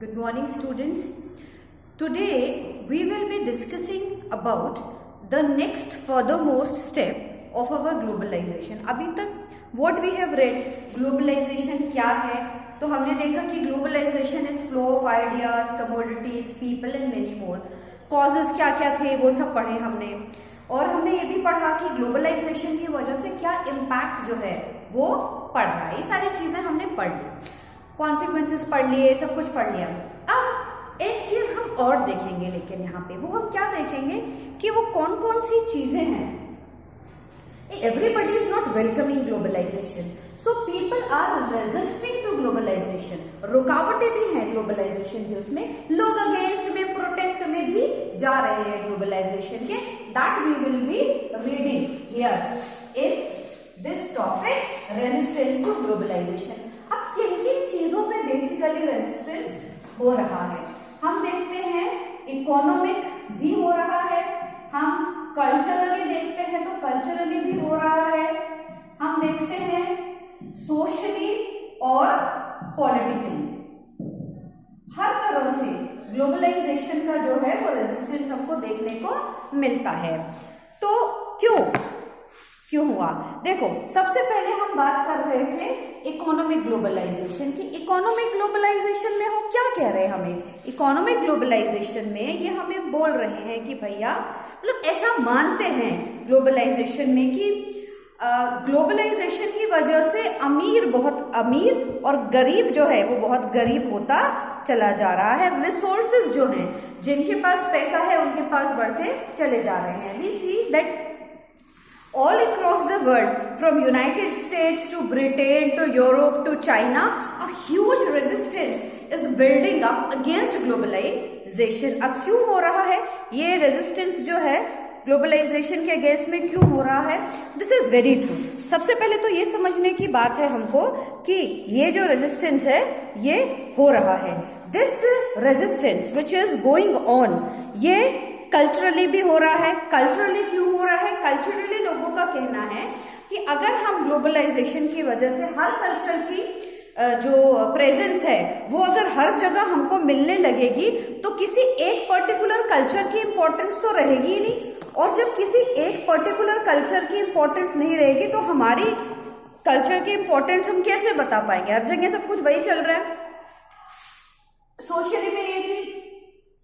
Good morning, students. Today we will be discussing about the next furthermost step of our globalization. अभी तक what we have read, globalization क्या है, तो हमने देखा कि globalization is flow of ideas, commodities, people and many more. Causes क्या क्या थे वो सब पढ़े हमने, और हमने ये भी पढ़ा कि ग्लोबलाइजेशन की वजह से क्या इम्पैक्ट जो है वो पड़ रहा है. ये सारी चीजें हमने पढ़ ली, कॉन्सिक्वेंसेस पढ़ लिए, सब कुछ पढ़ लिया. अब एक चीज हम और देखेंगे, लेकिन यहाँ पे वो हम क्या देखेंगे कि वो कौन कौन सी चीजें हैं. Everybody is not welcoming globalisation, so people are resisting to globalisation. रुकावटें भी हैं ग्लोबलाइजेशन की, उसमें लोग अगेंस्ट में, प्रोटेस्ट में भी जा रहे हैं ग्लोबलाइजेशन के. That we will be reading here in this topic, resistance to globalisation. अब किन किन चीजों पे बेसिकली रेजिस्टेंस हो रहा है हम देखते हैं. इकोनॉमिक भी हो रहा है, हम कल्चरली देखते हैं तो कल्चरली भी हो रहा है, हम देखते हैं सोशली और पॉलिटिकली. हर तरह से ग्लोबलाइजेशन का जो है वो रेजिस्टेंस हमको देखने को मिलता है. तो क्यों हुआ? देखो, सबसे पहले हम बात कर रहे थे इकोनॉमिक ग्लोबलाइजेशन की. इकोनॉमिक ग्लोबलाइजेशन में हम क्या कह रहे हैं, हमें इकोनॉमिक ग्लोबलाइजेशन में ये हमें बोल रहे हैं कि भैया, मतलब ऐसा मानते हैं ग्लोबलाइजेशन में कि ग्लोबलाइजेशन की वजह से अमीर बहुत अमीर और गरीब जो है वो बहुत गरीब होता चला जा रहा है. रिसोर्सेज जो हैं, जिनके पास पैसा है उनके पास बढ़ते चले जा रहे हैं. We see that all across the world, from United States to Britain to Europe to China, a huge resistance is building up against globalization. अब क्यों हो रहा है ये रेजिस्टेंस जो है ग्लोबलाइजेशन के अगेंस्ट में, क्यों हो रहा है? This is very true. सबसे पहले तो ये समझने की बात है हमको कि ये जो रेजिस्टेंस है ये हो रहा है. This resistance which is going on, ये कल्चरली भी हो रहा है. कल्चरली क्यों हो रहा है? कल्चरली लोगों का कहना है कि अगर हम ग्लोबलाइजेशन की वजह से हर कल्चर की जो प्रेजेंस है वो अगर हर जगह हमको मिलने लगेगी तो किसी एक पर्टिकुलर कल्चर की इंपॉर्टेंस तो रहेगी ही नहीं. और जब किसी एक पर्टिकुलर कल्चर की इंपॉर्टेंस नहीं रहेगी तो हमारी कल्चर की इंपॉर्टेंस हम कैसे बता पाएंगे? हर जगह सब कुछ वही चल रहा है. सोशली में ये कि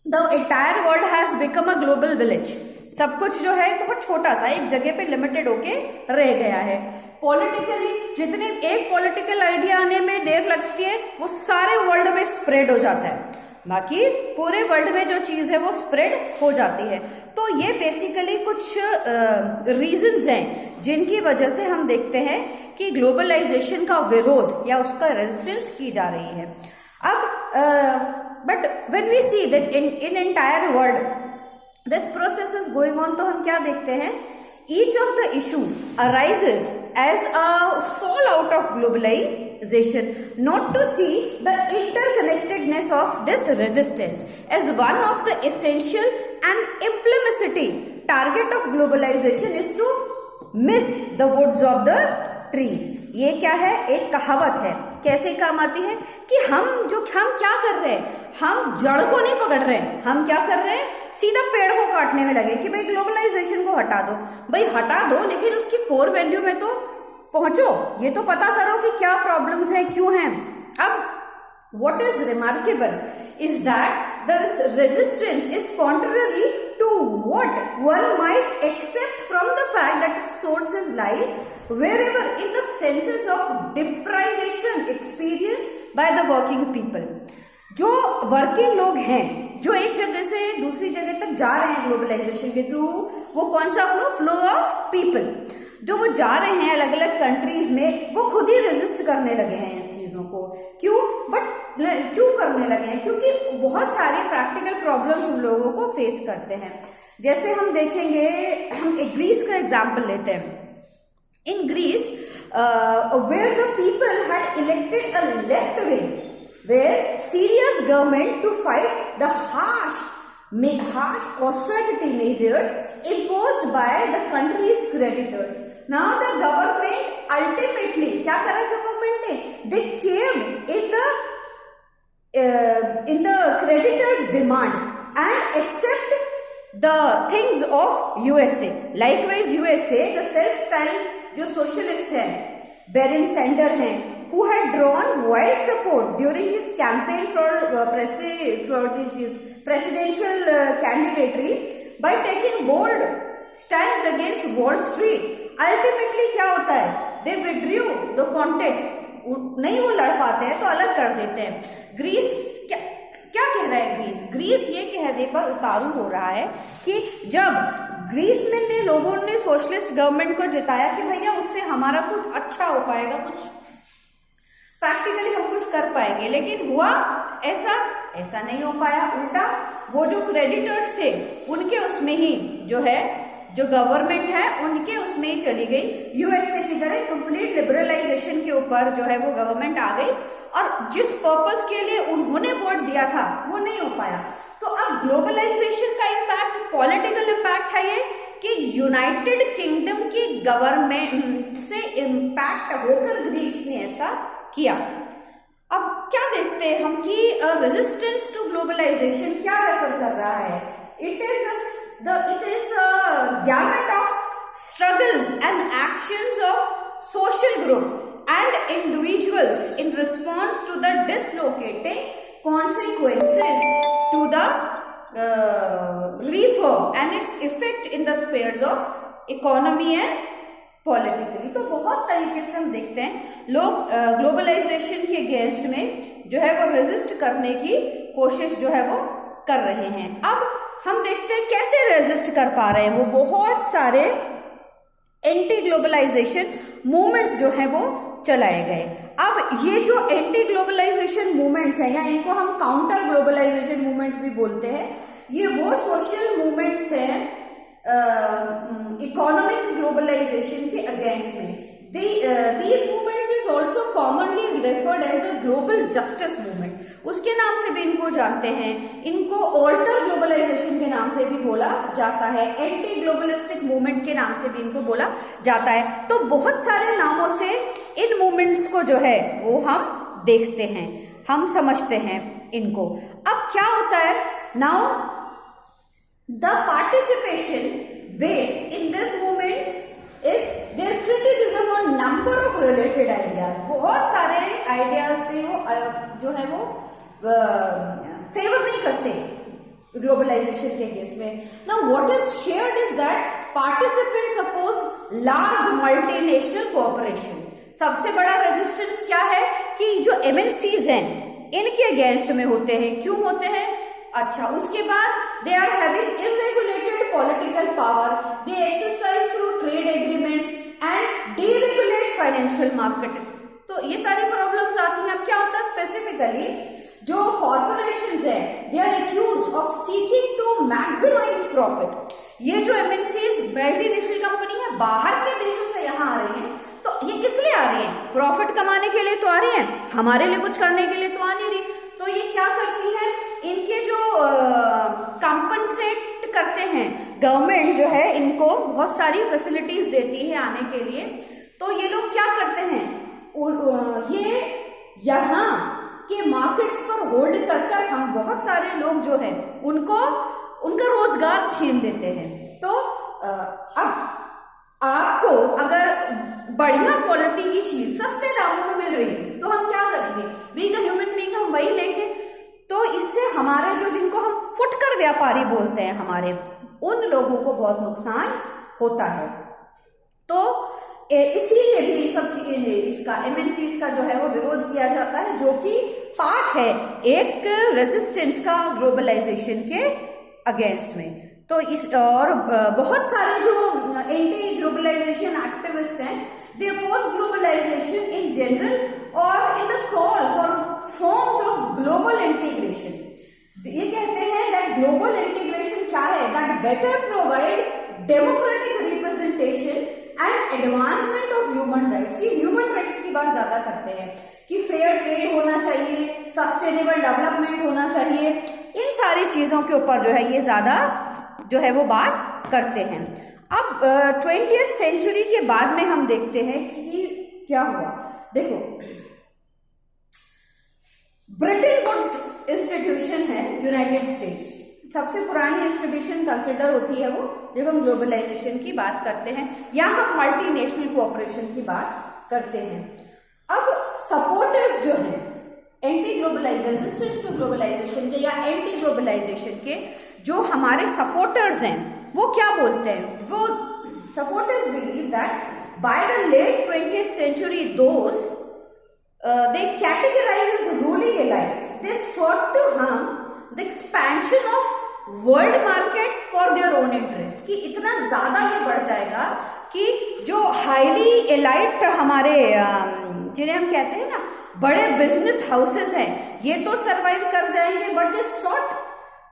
The entire world has become a global village. सब कुछ जो है बहुत छोटा सा एक जगह पे लिमिटेड होके रह गया है. पॉलिटिकली जितने एक पॉलिटिकल आइडिया आने में देर लगती है वो सारे वर्ल्ड में स्प्रेड हो जाता है, बाकी पूरे वर्ल्ड में जो चीज है वो स्प्रेड हो जाती है. तो ये बेसिकली कुछ रीजंस हैं जिनकी वजह से हम देखते हैं कि ग्लोबलाइजेशन का विरोध या उसका रेजिस्टेंस की जा रही है. अब but when we see that in entire world this process is going on, तो हम क्या देखते हैं? Each of the issue arises as a fallout of globalization, not to see the interconnectedness of this resistance as one of the essential and implicity target of globalization is to miss the woods of the trees. ये क्या है? एक कहावत है, कैसे काम आती है कि हम क्या कर रहे हैं, हम जड़ को नहीं पकड़ रहे हैं, हम क्या कर रहे हैं, सीधा पेड़ को काटने में लगे कि भाई ग्लोबलाइजेशन को हटा दो. भाई हटा दो, लेकिन उसकी कोर वैल्यू में तो पहुंचो, ये तो पता करो कि क्या प्रॉब्लम्स हैं, क्यों हैं. अब what is remarkable is that the resistance is contrary to what one might accept from the fact that its sources lies wherever in the senses of deprivation experienced by the working people. जो working लोग हैं, जो एक जगह से दूसरी जगह तक जा रहे हैं ग्लोबलाइजेशन के थ्रू, वो कौन सा फ्लो ऑफ पीपल, जो वो जा रहे हैं अलग अलग कंट्रीज में, वो खुद ही रेजिस्ट करने लगे हैं इन चीजों को. क्यों करने लगे हैं? क्योंकि बहुत सारे प्रैक्टिकल प्रॉब्लम्स उन लोगों को फेस करते हैं. जैसे हम देखेंगे, हम एक ग्रीस का एग्जाम्पल लेते हैं. In Greece where the people had elected a left wing where serious government to fight the harsh austerity measures imposed by the country's creditors. Now the government ultimately क्या करा गवर्नमेंट ने? They caved in the creditors' demand and accept the things of USA. Likewise, USA, the self-styled जो socialist है, Bernie Sanders हैं, who had drawn wide support during his campaign for presidential candidacy by taking bold stands against Wall Street. Ultimately क्या होता है? They withdrew the contest. नहीं वो लड़ पाते हैं तो अलग कर देते हैं। ग्रीस क्या कह रहा है? ग्रीस ये कहने पर उतारू हो रहा है कि जब ग्रीस में ने लोगों ने सोशलिस्ट गवर्नमेंट को जिताया कि भैया उससे हमारा कुछ अच्छा हो पाएगा, कुछ प्रैक्टिकली हम कुछ कर पाएंगे, लेकिन हुआ ऐसा नहीं हो पाया। उल्टा वो जो क्रेडिटर्स थे उनके उसमें ही जो है, जो गवर्नमेंट है उनके उसमें ही चली गई। यूएसए की तरह कंप्लीट लिबरलाइजेशन के ऊपर जो है वो गवर्नमेंट आ गई और जिस पर्पस के लिए उन्होंने वोट दिया था वो नहीं हो पाया। तो अब ग्लोबलाइजेशन का इम्पैक्ट, पॉलिटिकल इम्पैक्ट है ये कि यूनाइटेड किंगडम की गवर्नमेंट से इम्पैक्ट होकर ग्रीस ने ऐसा किया। अब क्या देखते हैं हम कि रेजिस्टेंस टू ग्लोबलाइजेशन क्या रेफर कर रहा है? It is a gamut of struggles and actions of social group and individuals in response to the dislocating consequences to the reform and its effect in the spheres of economy and politically। तो बहुत तरीके से हम देखते हैं लोग globalisation के against में जो है वो रेजिस्ट करने की कोशिश जो है वो कर रहे हैं। अब हम देखते हैं कैसे रेजिस्ट कर पा रहे हैं वो। बहुत सारे एंटी ग्लोबलाइजेशन मूवमेंट्स जो है वो चलाए गए। अब ये जो एंटी ग्लोबलाइजेशन मूवमेंट्स हैं या इनको हम काउंटर ग्लोबलाइजेशन मूवमेंट्स भी बोलते हैं, ये वो सोशल मूवमेंट्स हैं इकोनॉमिक ग्लोबलाइजेशन के अगेंस्ट में। These movements is also commonly referred as the global justice movement. उसके नाम से भी इनको जानते हैं। इनको ऑल्टर ग्लोबलाइजेशन के नाम से भी बोला जाता है, एंटी ग्लोबलिस्टिक मूवमेंट के नाम से भी इनको बोला जाता है। तो बहुत सारे नामों से इन मूवमेंट्स को जो है वो हम देखते हैं, हम समझते हैं इनको। अब क्या होता है? Now the participation base in this movements is their criticism on number of related ideas। बहुत सारे आइडियाज से वो जो है वो फेवर नहीं करते ग्लोबलाइजेशन के केस में। Now what is shared is that participants oppose large multinational corporation। सबसे बड़ा रेजिस्टेंस क्या है कि जो MNCs हैं इनके अगेंस्ट में होते हैं। क्यों होते हैं? अच्छा, उसके बाद they are having unregulated political power, they exercise through trade agreements and deregulate financial market. तो ये सारी प्रॉब्लम्स आती हैं। अब क्या होता है स्पेसिफिकली जो कॉर्पोरेशंस है they are accused of seeking to maximise profit. ये जो एमएनसीज मल्टीनेशनल कंपनी है बाहर के देशों से यहाँ आ रही हैं, तो ये किस लिए आ रही हैं? प्रॉफिट कमाने के लिए तो आ रही हैं, हमारे लिए कुछ करने के लिए तो आ नहीं रही। तो ये क्या करती है? इनके जो कंपनसेट करते हैं गवर्नमेंट जो है, इनको बहुत सारी फैसिलिटीज देती है आने के लिए। तो ये लोग क्या करते हैं? ये यहाँ के मार्केट्स पर होल्ड कर हम बहुत सारे लोग जो है उनको उनका रोजगार छीन देते हैं। तो अब आपको अगर बढ़िया क्वालिटी की चीज सस्ते दामों में मिल रही है तो हम क्या करेंगे? बीइंग अ ह्यूमन बीइंग हम वही लेंगे। तो इससे हमारे जो जिनको हम फुटकर व्यापारी बोलते हैं, हमारे उन लोगों को बहुत नुकसान होता है। तो इसीलिए भी इन सब चीजें इसका एमएनसीज का जो है वो विरोध किया जाता है, जो कि पार्ट है एक रेजिस्टेंस का ग्लोबलाइजेशन के अगेंस्ट में। तो इस और बहुत सारे जो एंटी ग्लोबलाइजेशन एक्टिविस्ट हैं दे अपोज ग्लोबलाइजेशन इन जनरल और in the call for forms of global integration. ये कहते हैं दैट ग्लोबल इंटीग्रेशन क्या है? That better provide democratic representation and advancement of human rights. ये ह्यूमन राइट्स की बात ज्यादा करते हैं कि फेयर ट्रेड होना चाहिए, सस्टेनेबल डेवलपमेंट होना चाहिए। इन सारी चीजों के ऊपर जो है ये ज्यादा जो है वो बात करते हैं। अब 20th सेंचुरी के बाद में हम देखते हैं कि क्या हुआ। देखो, ब्रिटेन वुड्स इंस्टीट्यूशन है यूनाइटेड स्टेट्स, सबसे पुरानी इंस्टीट्यूशन कंसिडर होती है वो जब हम ग्लोबलाइजेशन की बात करते हैं या हम मल्टीनेशनल कोऑपरेशन की बात करते हैं। अब सपोर्टर्स जो हैं anti globalisation, resistance to globalisation के या एंटी ग्लोबलाइजेशन के जो हमारे सपोर्टर्स हैं वो क्या बोलते हैं? वो supporters believe that by the late 20th century those they categorized as ruling elites, they sought to harm the expansion of world market for their own interest, कि इतना ज्यादा ये बढ़ जाएगा कि जो हाईली एलाइट हमारे जिन्हें हम कहते हैं ना बड़े बिजनेस हाउसेस हैं ये तो सरवाइव कर जाएंगे, but they sought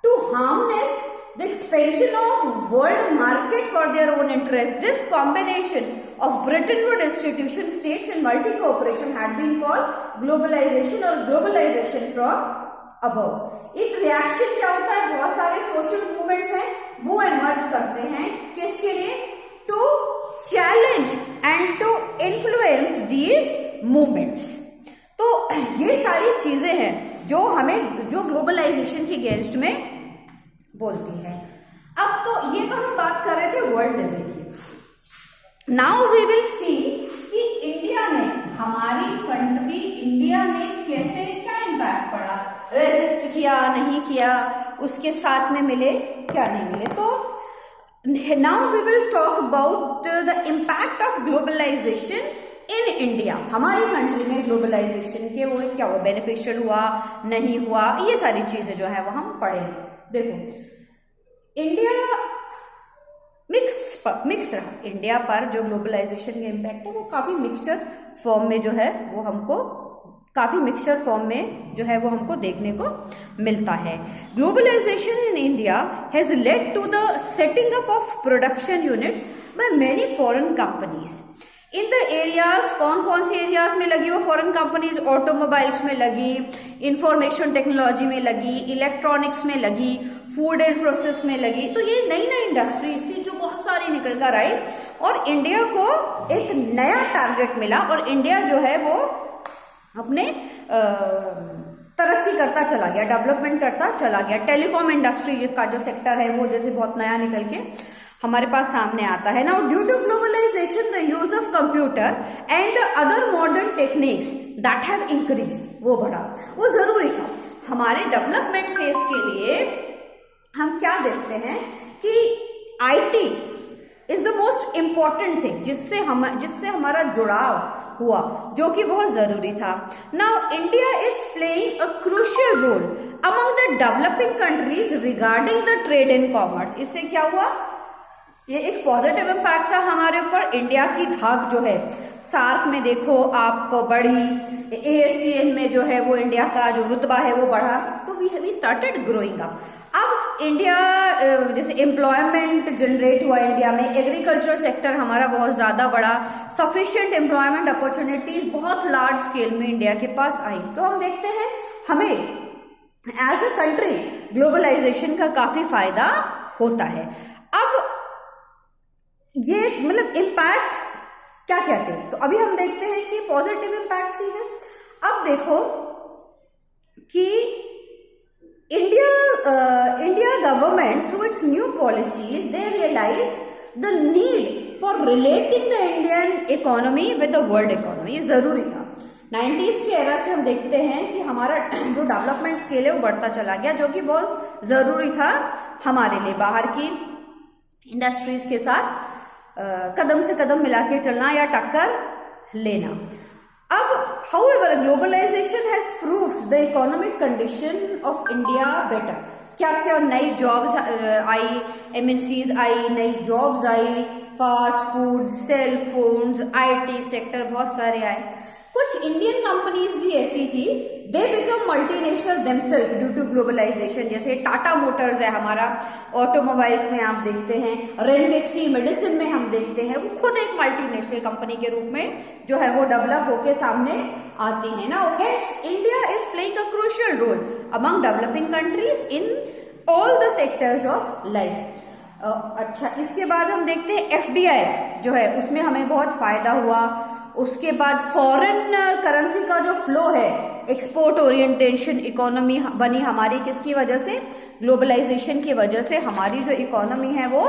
to harness the expansion of world market for their own interest. This combination of Bretton Woods institution, states and multi-cooperation had been called globalization or globalization from above. एक reaction क्या होता है? बहुत सारे social movements हैं वो emerge करते हैं किसके लिए? To challenge and to influence these movements. तो ये सारी चीजें हैं जो हमें जो ग्लोबलाइजेशन की अगेंस्ट में बोलती है। अब तो ये तो हम बात कर रहे थे वर्ल्ड लेवल की। नाउ वी विल सी कि इंडिया ने, हमारी कंट्री इंडिया ने कैसे क्या इम्पैक्ट पड़ा, रेजिस्ट किया नहीं किया, उसके साथ में मिले क्या नहीं मिले। तो now we will talk about the impact of globalization in India. हमारी कंट्री में ग्लोबलाइजेशन के वो क्या हुआ, बेनिफिशियल हुआ नहीं हुआ, ये सारी चीजें जो है वो हम पढ़ेंगे। देखो इंडिया मिक्स रहा, इंडिया पर जो ग्लोबलाइजेशन का इम्पैक्ट है वो काफी मिक्सचर फॉर्म में जो है वो हमको काफी मिक्सचर फॉर्म में जो है वो हमको देखने को मिलता है। Globalization in India has led to the setting up of production units by many foreign companies in the areas. कौन कौन से एरियाज में लगी वो फॉरेन कंपनीज? ऑटोमोबाइल्स में लगी, इंफॉर्मेशन टेक्नोलॉजी में लगी, इलेक्ट्रॉनिक्स में लगी, फूड एंड प्रोसेस में लगी। तो ये नई नई इंडस्ट्रीज थी जो बहुत सारी निकल कर आई और इंडिया को एक नया टारगेट मिला और इंडिया जो है वो अपने तरक्की करता चला गया, डेवलपमेंट करता चला गया। टेलीकॉम इंडस्ट्री का जो सेक्टर है वो जैसे बहुत नया निकल के हमारे पास सामने आता है ना। Due to globalization the use of computer and other modern techniques that have increase, वो बढ़ा, वो जरूरी था। हमारे डेवलपमेंट फेज के लिए हम क्या देखते हैं कि IT is the most important thing जिससे हमारा जुड़ाव हुआ, जो कि बहुत जरूरी था। Now India is playing a crucial role among the developing countries regarding the trade and commerce. इससे क्या हुआ? ये एक पॉजिटिव इम्पैक्ट था हमारे ऊपर। इंडिया की धाक जो है सार्क में देखो आप बढ़ी, ASEAN में जो है वो इंडिया का जो रुतबा है वो बढ़ा, तो वी स्टार्टेड ग्रोइंग अप। अब इंडिया जैसे एम्प्लॉयमेंट जनरेट हुआ इंडिया में, एग्रीकल्चर सेक्टर हमारा बहुत ज्यादा बढ़ा, सफिशिएंट एम्प्लॉयमेंट अपॉर्चुनिटीज बहुत लार्ज स्केल में इंडिया के पास आई। तो हम देखते हैं हमें एज अ कंट्री ग्लोबलाइजेशन का काफी फायदा होता है। अब ये मतलब इम्पैक्ट क्या क्या थे, तो अभी हम देखते हैं कि पॉजिटिव इम्पैक्ट ही है। अब देखो कि India government through its new policies they realise the need for relating the Indian economy with the world economy. ये जरूरी था। 90s के एरा से हम देखते हैं कि हमारा जो डेवलपमेंट स्केल है वो बढ़ता चला गया, जो कि बहुत जरूरी था हमारे लिए। बाहर की इंडस्ट्रीज के साथ कदम से कदम मिला के चलना या टक्कर लेना। अब however globalization has proved the economic condition of India better. क्या क्या नई जॉब्स आई, MNCs आई, नई जॉब्स आई, fast food, cell phones, IT sector बहुत सारे आए। कुछ इंडियन कंपनीज भी ऐसी थी, they become multinational themselves due to globalization. जैसे टाटा मोटर्स है हमारा, ऑटोमोबाइल्स में आप देखते हैं, रेनमेक्सी मेडिसिन में हम देखते हैं, वो खुद एक मल्टीनेशनल कंपनी के रूप में जो है वो डेवलप होके सामने आती है ना। Hence India is playing a crucial role among developing countries in all the sectors of life. अच्छा, इसके बाद हम देखते हैं FDI जो है उसमें हमें बहुत फायदा हुआ। उसके बाद फॉरेन करेंसी का जो फ्लो है, एक्सपोर्ट ओरिएंटेशन इकोनॉमी बनी हमारी, किसकी वजह से? ग्लोबलाइजेशन की वजह से हमारी जो इकोनॉमी है वो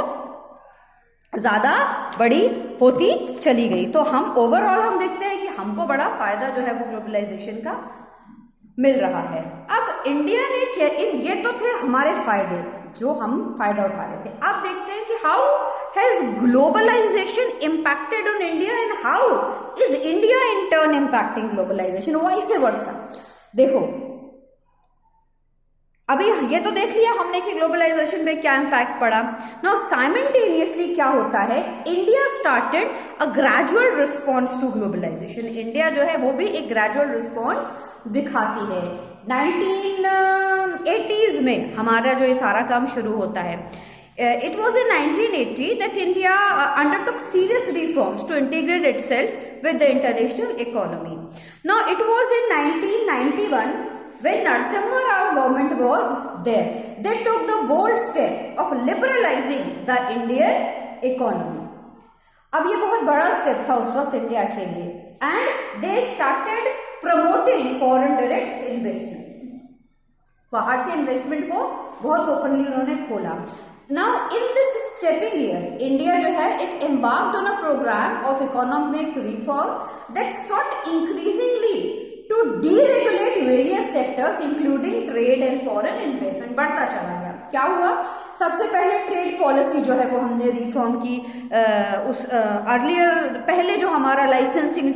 ज्यादा बड़ी होती चली गई। तो हम ओवरऑल हम देखते हैं कि हमको बड़ा फायदा जो है वो ग्लोबलाइजेशन का मिल रहा है। अब इंडिया ने क्या, ये तो थे हमारे फायदे जो हम फायदा उठा रहे थे। अब देखते हैं कि how has globalization impacted on India and how is India in turn impacting globalization, vice versa. देखो अभी ये तो देख लिया हमने कि ग्लोबलाइजेशन में क्या इम्पैक्ट पड़ा। नाउ साइमल्टेनियसली क्या होता है, India started a gradual response to globalization. India जो है वो भी एक ग्रेजुअल रिस्पॉन्स दिखाती है। 1980s में हमारा जो ये सारा काम शुरू होता है। It was in 1980 that India undertook serious reforms to integrate itself with the international economy. Now it was in 1991 when Narasimha Rao government was there. They took the bold step of liberalizing the Indian economy. अब ये बहुत बड़ा step था उस वक्त India के लिए। And they started promoting foreign direct investment, बाहर से इन्वेस्टमेंट को बहुत ओपनली उन्होंने खोला। Now in this stepping year India जो है it embarked on a programme of economic reform that sought increasingly to deregulate various sectors including trade and foreign investment. बढ़ता चला गया। क्या हुआ, सबसे पहले ट्रेड पॉलिसी जो है वो हमने रिफॉर्म की। अर्लियर पहले जो हमारा लाइसेंसिंग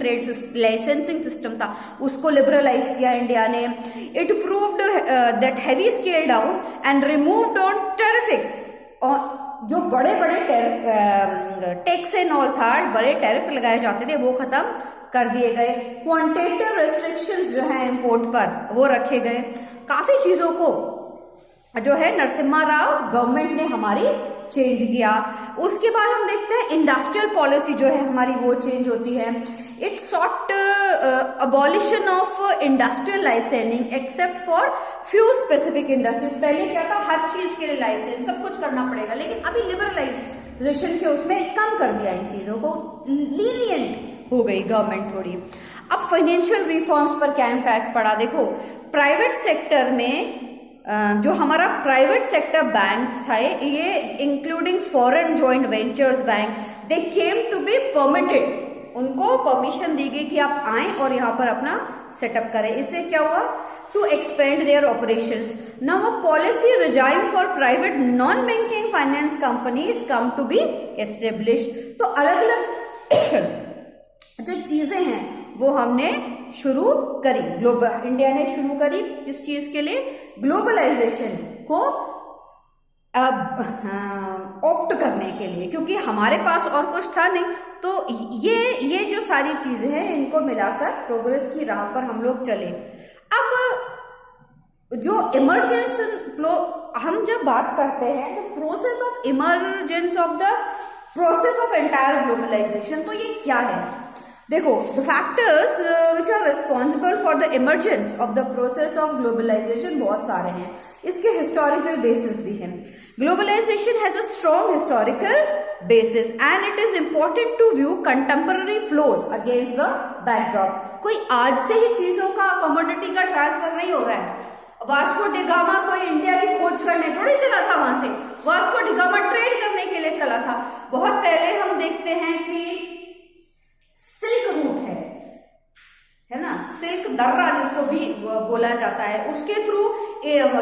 सिस्टम था उसको लिबरलाइज किया इंडिया ने। It proved that heavy scale down and removed on tariffs, और जो बड़े बड़े टैक्स एंड ऑल था, बड़े टैरिफ लगाए जाते थे वो खत्म कर दिए गए। क्वांटिटेटिव रेस्ट्रिक्शंस जो है इंपोर्ट पर वो रखे गए। काफी चीजों को जो है नरसिम्हा राव गवर्नमेंट ने हमारी चेंज किया। उसके बाद हम देखते हैं इंडस्ट्रियल पॉलिसी जो है हमारी वो चेंज होती है। It sought abolition of industrial licensing except for few specific industries. पहले क्या था, हर चीज के लिए लाइसेंस सब कुछ करना पड़ेगा, लेकिन अभी लिबरलाइजेशन के उसमें कम कर दिया इन चीजों को, लीनियंट हो गई गवर्नमेंट थोड़ी। अब फाइनेंशियल रिफॉर्म्स पर क्या इम्पैक्ट पड़ा, देखो प्राइवेट सेक्टर में जो हमारा प्राइवेट सेक्टर बैंक था ये including foreign joint ventures bank, they came to be permitted, उनको परमिशन दी गई कि आप आए और यहाँ पर अपना सेटअप करें। इससे क्या हुआ, to expand their operations. Now a policy regime for private non banking finance companies come to be establish. तो अलग अलग जो चीजें हैं वो हमने शुरू करी, इंडिया ने शुरू करी किस चीज के लिए, ग्लोबलाइजेशन को ऑप्ट करने के लिए, क्योंकि हमारे पास और कुछ था नहीं। तो ये जो सारी चीजें हैं इनको मिलाकर प्रोग्रेस की राह पर हम लोग चले। अब जो इमरजेंस हम जब बात करते हैं तो process of emergence of the process of entire globalization, तो ये क्या है, देखो the factors which are responsible for the emergence of the process of globalization बहुत सारे हैं, इसके हिस्टोरिकल बेसिस भी हैं। Globalization has a strong historical basis and it is important to view contemporary flows against the backdrop. कोई आज से ही चीजों का, कमोडिटी का ट्रांसफर नहीं हो रहा है। वास्को डिगामा कोई इंडिया की खोज करने थोड़ी चला था, वहां से वास्को डिगामा ट्रेड करने के लिए चला था। बहुत पहले हम देखते हैं कि सिल्क रूट है ना, सिल्क दर्रा जिसको भी बोला जाता है, उसके थ्रू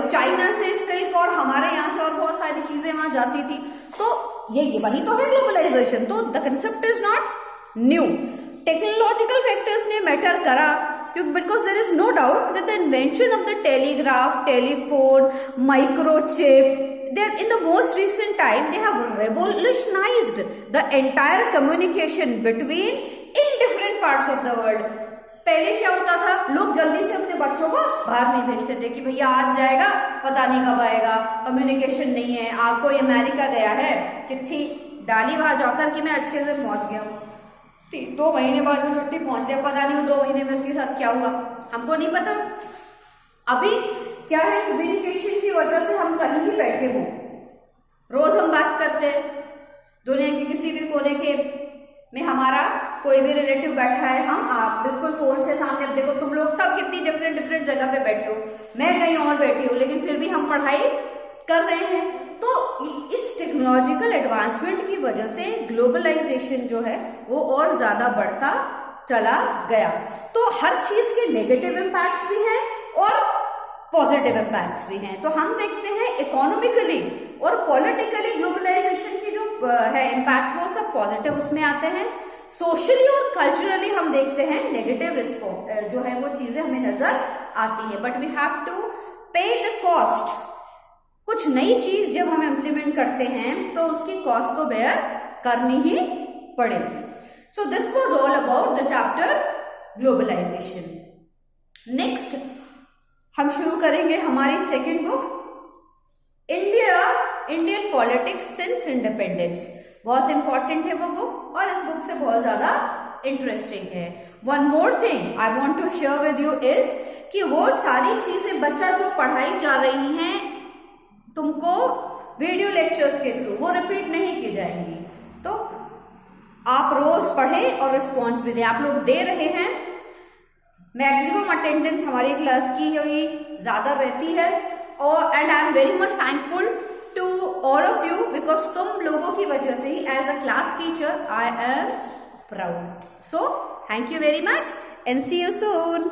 चाइना से सिल्क और हमारे यहाँ से और बहुत सारी चीजें वहां जाती थी। तो ये वही तो है ग्लोबलाइजेशन। तो the concept is not new. Technological factors ने मैटर करा because there is no doubt that the invention of the telegraph, telephone, microchip, in the most recent time they have revolutionized the entire communication between in different parts of the world. पहले क्या होता था, लोग जल्दी से अपने बच्चों को बाहर नहीं भेजते थे कि भैया आज जाएगा पता नहीं कब आएगा, कम्युनिकेशन नहीं है। कोई अमेरिका गया है, चिट्ठी डाली वहां जाकर कि मैं अच्छे से पहुंच गया हूँ, 2 महीने बाद में छुट्टी पहुंच गया, पता नहीं वो 2 महीने में उसके साथ क्या हुआ, हमको नहीं पता। अभी क्या है, कम्युनिकेशन की वजह से हम कहीं भी बैठे हों, रोज हम बात करते हैं, दुनिया के किसी भी कोने के में हमारा कोई भी रिलेटिव बैठा है, हम आप बिल्कुल फोन से सामने, अब देखो तुम लोग सब कितनी डिफरेंट डिफरेंट जगह पे बैठे हो, मैं कहीं और बैठी हूँ, लेकिन फिर भी हम पढ़ाई कर रहे हैं। तो इस टेक्नोलॉजिकल एडवांसमेंट की वजह से ग्लोबलाइजेशन जो है वो और ज्यादा बढ़ता चला गया। तो हर चीज के नेगेटिव इम्पैक्ट्स भी हैं और पॉजिटिव इम्पैक्ट्स भी हैं। तो हम देखते हैं इकोनॉमिकली और पॉलिटिकली ग्लोबलाइजेशन की जो है इम्पैक्ट्स वो सब पॉजिटिव उसमें आते हैं। सोशली और कल्चरली हम देखते हैं नेगेटिव रिस्पॉन्स जो है वो चीजें हमें नजर आती है। बट वी हैव टू पे द कॉस्ट। कुछ नई चीज जब हम इम्प्लीमेंट करते हैं तो उसकी कॉस्ट तो बेयर करनी ही पड़ेगी। So this was all about the chapter globalization. Next हम शुरू करेंगे हमारी second book, Indian politics since independence. बहुत इंपॉर्टेंट है वो बुक और इस बुक से बहुत ज्यादा इंटरेस्टिंग है। One more thing I want to share with you is कि वो सारी चीजें बच्चा जो पढ़ाई जा रही हैं तुमको वीडियो लेक्चर्स के थ्रू वो रिपीट नहीं की जाएंगी। तो आप रोज पढ़ें और रिस्पॉन्स भी दें। आप लोग दे रहे हैं, मैक्सिमम अटेंडेंस हमारी क्लास की ही ज्यादा रहती है और and I am very much thankful to all of you because तुम लोगों की वजह से ही as a class teacher I am proud. So thank you very much and see you soon.